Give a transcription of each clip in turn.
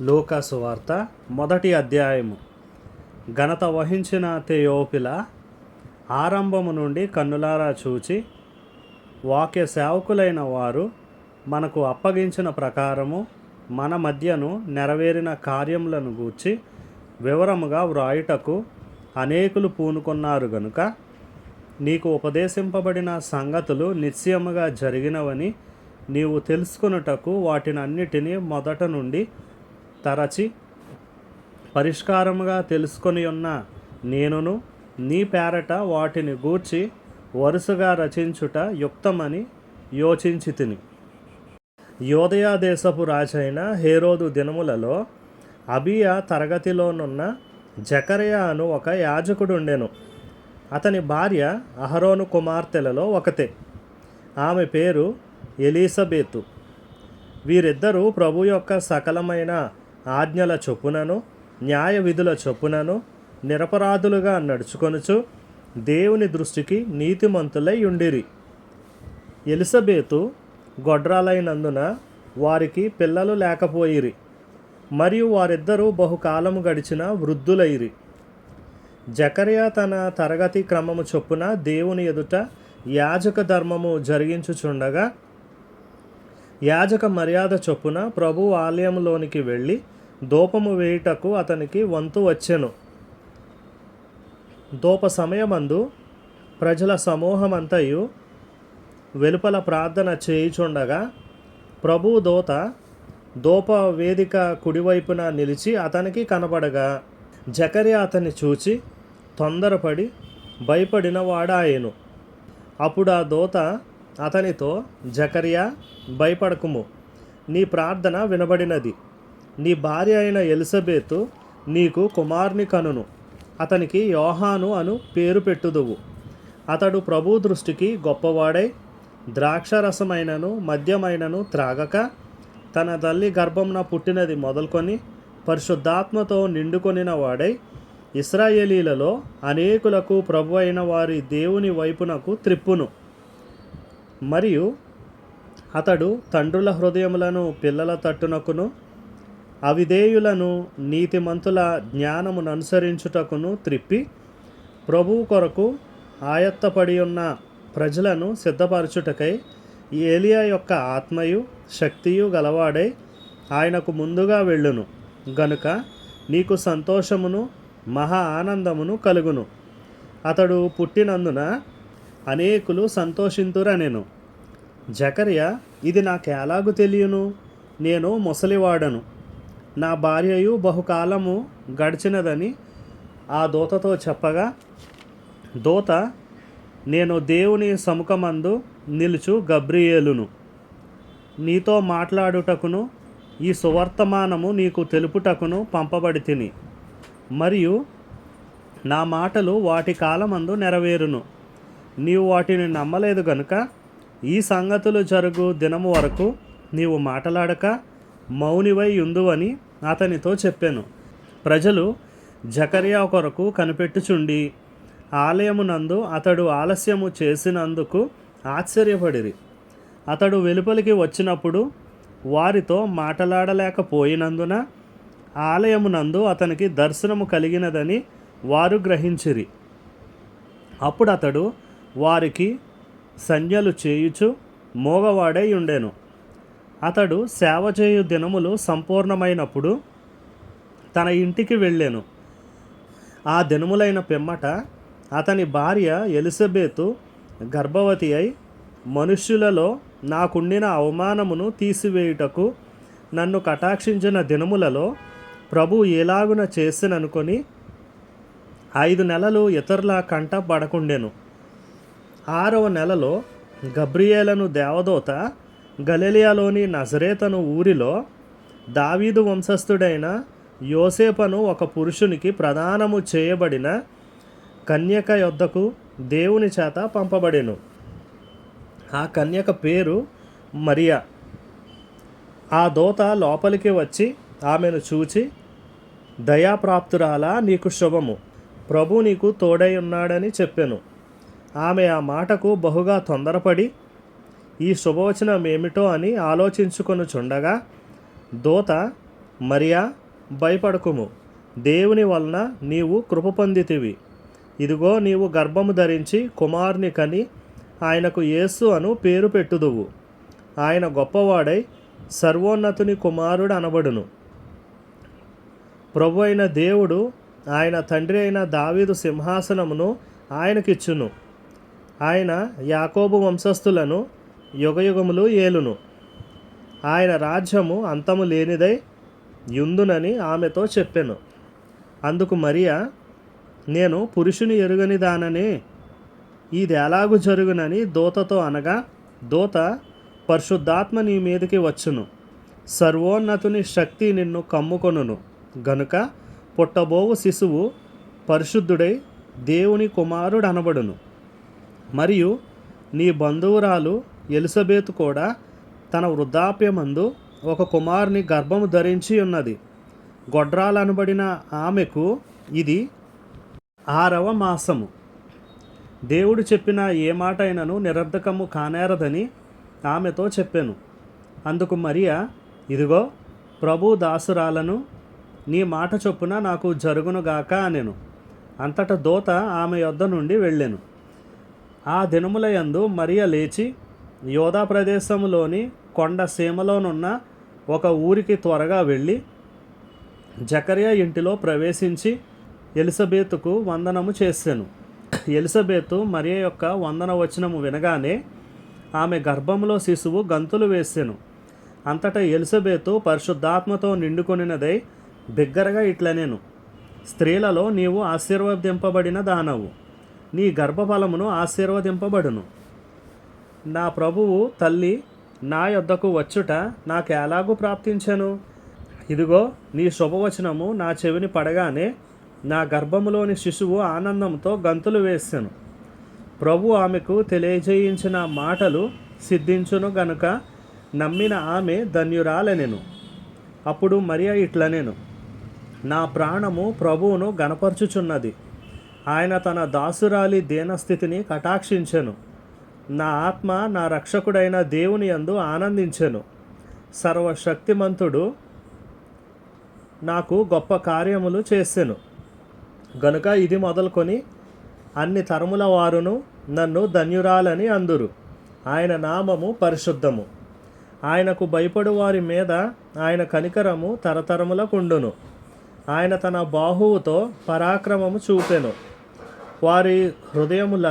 లూకా సువార్త మొదటి అధ్యాయము. ఘనత వహించిన తెయోపిల, ఆరంభము నుండి కన్నులారా చూచి వాక్య సేవకులైన వారు మనకు అప్పగించిన ప్రకారము మన మధ్యను నెరవేరిన కార్యములను గూర్చి వివరముగా వ్రాయుటకు అనేకులు పూనుకొన్నారు గనుక నీకు ఉపదేశింపబడిన సంగతులు నిశ్చయముగా జరిగినవని నీవు తెలుసుకొనుటకు వాటినన్నిటినీ మొదట నుండి తరచి పరిష్కారముగా తెలుసుకొని ఉన్న నేనును నీ పేరట వాటిని గూర్చి వరుసగా రచించుట యుక్తమని యోచించి తిని. యోదయా దేశపు రాజైన హేరోదు దినములలో అబియా తరగతిలోనున్న జకర్యా అను ఒక యాజకుడుండెను. అతని భార్య అహరోను కుమార్తెలలో ఒకతే. ఆమె పేరు ఎలీసబెతు. వీరిద్దరూ ప్రభు యొక్క సకలమైన ఆజ్ఞల చొప్పునను న్యాయ విధుల చొప్పునను నిరపరాధులుగా నడుచుకొనుచు దేవుని దృష్టికి నీతిమంతులై ఉండిరి. ఎలిసబెతు గొడ్రాలైనందున వారికి పిల్లలు లేకపోయిరి, మరియు వారిద్దరూ బహుకాలము గడిచిన వృద్ధులైరి. జకర్యా తన తరగతి క్రమము చొప్పున దేవుని ఎదుట యాజక ధర్మము జరిగించుచుండగా యాజక మర్యాద చొప్పున ప్రభు ఆలయంలోనికి వెళ్ళి ధూపము వేయుటకు అతనికి వంతు వచ్చెను. ధూప సమయమందు ప్రజల సమూహమంతయు వెలుపల ప్రార్థన చేయుచుండగా ప్రభు దూత ధూప వేదిక కుడివైపున నిలిచి అతనికి కనబడగా జకర్యా అతన్ని చూచి తొందరపడి భయపడిన వాడాయెను. అప్పుడు ఆ దూత అతనితో, జకర్యా, భయపడకుము, నీ ప్రార్థన వినబడినది. నీ భార్య అయిన ఎలిసబెతు నీకు కుమారుని కనును. అతనికి యోహాను అను పేరు పెట్టుదువు. అతడు ప్రభు దృష్టికి గొప్పవాడై ద్రాక్షరసమైనను మద్యమైనను త్రాగక తన తల్లి గర్భమున పుట్టినది మొదలుకొని పరిశుద్ధాత్మతో నిండుకొనిన వాడై ఇశ్రాయేలీలలో అనేకులకు ప్రభు అయిన వారి దేవుని వైపునకు త్రిప్పును. మరియు అతడు తండ్రుల హృదయములను పిల్లల తట్టునకును అవిధేయులను నీతిమంతుల జ్ఞానమును అనుసరించుటకును త్రిప్పి ప్రభువు కొరకు ఆయత్తపడి ఉన్న ప్రజలను సిద్ధపరచుటకై ఏలియా యొక్క ఆత్మయు శక్తియు గలవాడై ఆయనకు ముందుగా వెళ్ళును గనుక నీకు సంతోషమును మహా ఆనందమును కలుగును. అతడు పుట్టినందున అనేకులు సంతోషింతురనెను. జకర్యా, ఇది నాకెలాగు తెలియను? నేను ముసలివాడను, నా భార్యయు బహుకాలము గడిచినదని ఆ దూతతో చెప్పగా దూత, నేను దేవుని సముఖమందు నిలుచు గబ్రియేలును. నీతో మాట్లాడుటకును ఈ సువర్తమానము నీకు తెలుపుటకును పంపబడి తిని, మరియు నా మాటలు వాటి కాలమందు నెరవేరును. నీవు వాటిని నమ్మలేదు గనుక ఈ సంగతులు జరుగు దినము వరకు నీవు మాట్లాడక మౌనివై ఉందువని అతనితో చెప్పాను. ప్రజలు జకర్యా కొరకు కనిపెట్టుచుండి ఆలయమునందు అతడు ఆలస్యము చేసినందుకు ఆశ్చర్యపడిరి. అతడు వెలుపలికి వచ్చినప్పుడు వారితో మాట్లాడలేకపోయినందున ఆలయమునందు అతనికి దర్శనము కలిగినదని వారు గ్రహించిరి. అప్పుడు అతడు వారికి సంజ్ఞలు చేయుచు మోగవాడై ఉండెను. అతడు సేవ చేయు దినములు సంపూర్ణమైనప్పుడు తన ఇంటికి వెళ్ళెను. ఆ దినములైన పిమ్మట అతని భార్య ఎలిసబెతు గర్భవతి అయి, మనుష్యులలో నాకుండిన అవమానమును తీసివేయుటకు నన్ను కటాక్షించిన దినములలో ప్రభు ఎలాగున చేసిననుకొని 5 నెలలు ఇతరుల కంట పడకుండెను. 6వ నెలలో గబ్రియేలను దేవదూత గలిలయలోని నజరేతను ఊరిలో దావీదు వంశస్థుడైన యోసేపను ఒక పురుషునికి ప్రదానము చేయబడిన కన్యక యొద్దకు దేవుని చేత పంపబడెను. ఆ కన్యక పేరు మరియా. ఆ దూత లోపలికి వచ్చి ఆమెను చూచి, దయాప్రాప్తురాలా, నీకు శుభము, ప్రభు నీకు తోడై ఉన్నాడని చెప్పెను. ఆమె ఆ మాటకు బహుగా తొందరపడి ఈ శుభవచనం ఏమిటో అని ఆలోచించుకొనుచుండగా దూత మరియా, భయపడకుము, దేవుని వలన నీవు కృప పొందితివి. ఇదిగో నీవు గర్భము ధరించి కుమారుని కని ఆయనకు యేసు అను పేరు పెట్టుదువు. ఆయన గొప్పవాడై సర్వోన్నతుని కుమారుడు అనబడును. ప్రభు అయిన దేవుడు ఆయన తండ్రి అయిన దావీదు సింహాసనమును ఆయనకిచ్చును. ఆయన యాకోబు వంశస్థులను యుగయుగములు ఏలును. ఆయన రాజ్యము అంతము లేనిదై యుందునని ఆమెతో చెప్పెను. అందుకు మరియా, నేను పురుషుని ఎరుగని దాననే, ఇది ఎలాగు జరుగునని దూతతో అనగా, దూత, పరిశుద్ధాత్మ నీ మీదకి వచ్చును, సర్వోన్నతుని శక్తి నిన్ను కమ్ముకొనును గనుక పుట్టబోవు శిశువు పరిశుద్ధుడై దేవుని కుమారుడు అనబడును. మరియు నీ బంధువురాలు ఎలిజబెతు కూడా తన వృద్ధాప్యమందు ఒక కుమారుని గర్భము ధరించి ఉన్నది. గొడ్రాలనబడిన ఆమెకు ఇది 6వ మాసము. దేవుడు చెప్పిన ఏ మాట అయినను నిరర్ధకము కానేరదని ఆమెతో చెప్పాను. అందుకు మరియా, ఇదిగో ప్రభు దాసురాలను, నీ మాట చొప్పున నాకు జరుగునుగాక అనెను. అంతట దూత ఆమె యొద్ద నుండి వెళ్ళెను. ఆ దినముల యందు మరియ లేచి యోధా ప్రదేశములోని కొండ సీమలోనున్న ఒక ఊరికి త్వరగా వెళ్ళి జకర్యా ఇంటిలో ప్రవేశించి ఎలిజబెతుకు వందనము చేసెను. ఎలిజబెతు మరియ యొక్క వందన వచనము వినగానే ఆమె గర్భంలో శిశువు గంతులు వేసెను. అంతటా ఎలిజబెతు పరిశుద్ధాత్మతో నిండుకొనినదై బిగ్గరగా ఇట్లనెను, స్త్రీలలో నీవు ఆశీర్వదింపబడిన దానవు, నీ గర్భఫలమును ఆశీర్వదింపబడును. నా ప్రభువు తల్లి నా యొద్దకు వచ్చుట నాకు ఎలాగూ ప్రాప్తించెను? ఇదిగో నీ శుభవచనము నా చెవిని పడగానే నా గర్భములోని శిశువు ఆనందంతో గంతులు వేసెను. ప్రభు ఆమెకు తెలియజేయించిన మాటలు సిద్ధించును గనుక నమ్మిన ఆమె ధన్యురాలనెను. అప్పుడు మరియ ఇట్లనెను, నా ప్రాణము ప్రభువును గణపరచుచున్నది. ఆయన తన దాసురాలి దీనస్థితిని కటాక్షించెను. నా ఆత్మ నా రక్షకుడైన దేవుని యందు ఆనందించెను. సర్వశక్తిమంతుడు నాకు గొప్ప కార్యములు చేసెను గనుక ఇది మొదలుకొని అన్ని తరముల వారును నన్ను ధన్యురాలని అందురు. ఆయన నామము పరిశుద్ధము. ఆయనకు భయపడు వారి మీద ఆయన కనికరము తరతరములకుండును. ఆయన తన బాహువుతో పరాక్రమము చూపెను. వారి హృదయముల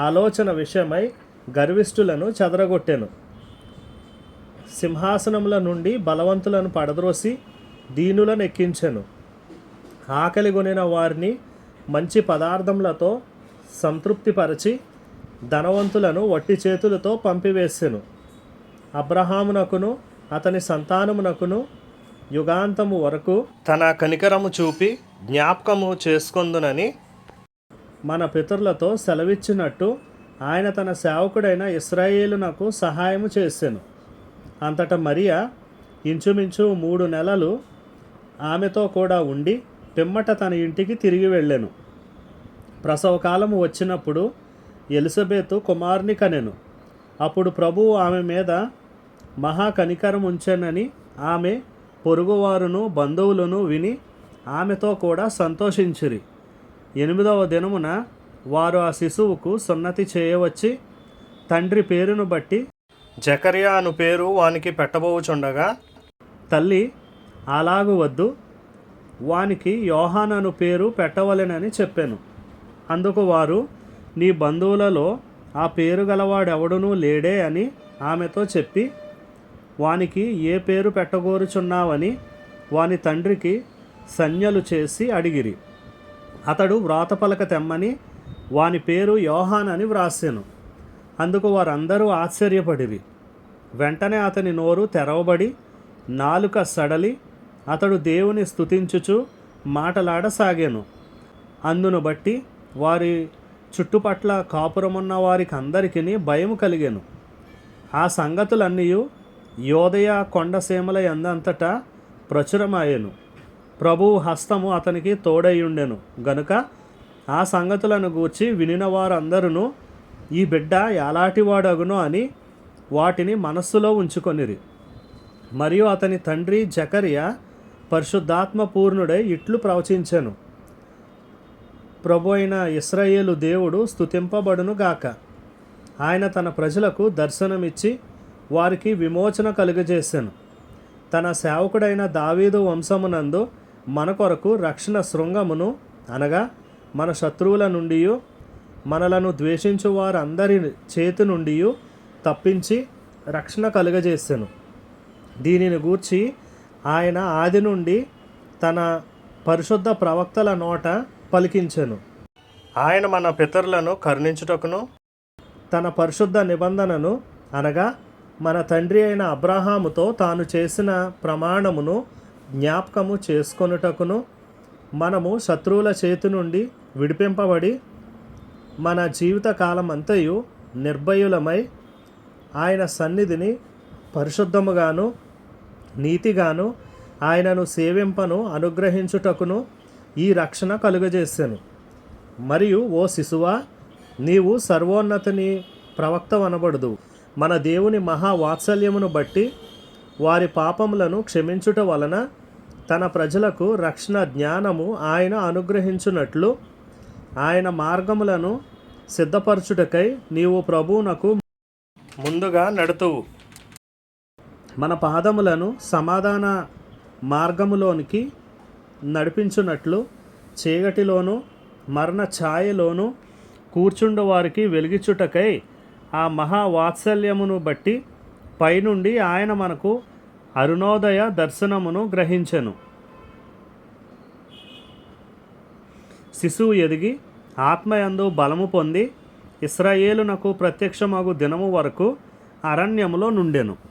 ఆలోచన విషయమై గర్విష్ఠులను చెదరగొట్టెను. సింహాసనముల నుండి బలవంతులను పడద్రోసి దీనులను ఎక్కించెను. ఆకలిగొనిన వారిని మంచి పదార్థములతో సంతృప్తిపరచి ధనవంతులను వట్టి చేతులతో పంపివేసెను. అబ్రహామునకును అతని సంతానమునకును యుగాంతము వరకు తన కనికరము చూపి జ్ఞాపకము చేసుకొందునని మన పితరులతో సెలవిచ్చినట్టు ఆయన తన సేవకుడైన ఇశ్రాయేలునకు సహాయము చేసెను. అంతటా మరియ ఇంచుమించు 3 నెలలు ఆమెతో కూడా ఉండి పిమ్మట తన ఇంటికి తిరిగి వెళ్ళెను. ప్రసవకాలము వచ్చినప్పుడు ఎలిజబెతు కుమారుని కనెను. అప్పుడు ప్రభువు ఆమె మీద మహా కనికరం ఉంచెనని ఆమె పొరుగువారును బంధువులను విని ఆమెతో కూడా సంతోషించిరి. 8వ దినమున వారు ఆ శిశువుకు సున్నతి చేయవచ్చి తండ్రి పేరును బట్టి జకర్యా అను పేరు వానికి పెట్టబోచుండగా తల్లి, అలాగు వద్దు, వానికి యోహాను అను పేరు పెట్టవలెనని చెప్పాను. అందుకు వారు, నీ బంధువులలో ఆ పేరు గలవాడెవడునూ లేడే అని ఆమెతో చెప్పి వానికి ఏ పేరు పెట్టగోరుచున్నావని వాని తండ్రికి సంజ్ఞలు చేసి అడిగిరి. అతడు వ్రాతపలక తెమ్మని వాని పేరు యోహాన్ అని వ్రాసెను. అందుకు వారందరూ ఆశ్చర్యపడిరి. వెంటనే అతని నోరు తెరవబడి నాలుక సడలి అతడు దేవుని స్తుతించుచు మాటలాడసాగాను. అందును బట్టి వారి చుట్టుపట్ల కాపురమున్న వారికి అందరికీ భయము కలిగెను. ఆ సంగతులన్నీ యోదయ కొండసీమల యందంతటా ప్రచురమాయెను. ప్రభువు హస్తము అతనికి తోడైయుండెను గనుక ఆ సంగతులను గూర్చి వినిన వారందరూ ఈ బిడ్డ ఎలాంటివాడగునో అని వాటిని మనస్సులో ఉంచుకొనిరి. మరియు అతని తండ్రి జకర్యా పరిశుద్ధాత్మ పూర్ణుడై ఇట్లు ప్రవచించెను. ప్రభు అయిన ఇశ్రాయేలు దేవుడు స్తుతింపబడును గాక. ఆయన తన ప్రజలకు దర్శనమిచ్చి వారికి విమోచన కలుగజేసెను. తన సేవకుడైన దావీదు వంశమునందు మన కొరకు రక్షణ శృంగమును అనగా మన శత్రువుల నుండి మనలను ద్వేషించు వారందరి చేతి నుండి తప్పించి రక్షణ కలుగజేసెను. దీనిని గూర్చి ఆయన ఆది నుండి తన పరిశుద్ధ ప్రవక్తల నోట పలికించెను. ఆయన మన పితరులను కరుణించుటకును తన పరిశుద్ధ నిబంధనను అనగా మన తండ్రి అయిన అబ్రహాముతో తాను చేసిన ప్రమాణమును జ్ఞాపకము చేసుకొనుటకును మనము శత్రువుల చేతి నుండి విడిపింపబడి మన జీవిత కాలమంతయు నిర్భయులమై ఆయన సన్నిధిని పరిశుద్ధముగాను నీతిగాను ఆయనను సేవింపను అనుగ్రహించుటకును ఈ రక్షణ కలుగజేసెను. మరియు ఓ శిశువా, నీవు సర్వోన్నతుని ప్రవక్తవనబడుదు. మన దేవుని మహావాత్సల్యమును బట్టి వారి పాపములను క్షమించుట వలన తన ప్రజలకు రక్షణ జ్ఞానము ఆయన అనుగ్రహించున్నట్లు ఆయన మార్గములను సిద్ధపరచుటకై నీవు ప్రభువునకు ముందుగా నడుతువు. మన పాదములను సమాధాన మార్గములోనికి నడిపించున్నట్లు చీకటిలోను మరణ ఛాయలోను కూర్చుండు వారికి వెలిగించుటకై ఆ మహావాత్సల్యమును బట్టి పైనుండి ఆయన మనకు అరుణోదయ దర్శనమును గ్రహించెను. శిశువు ఎదిగి ఆత్మయందు బలము పొంది ఇశ్రాయేలునకు ప్రత్యక్షమగు దినము వరకు అరణ్యములో నుండెను.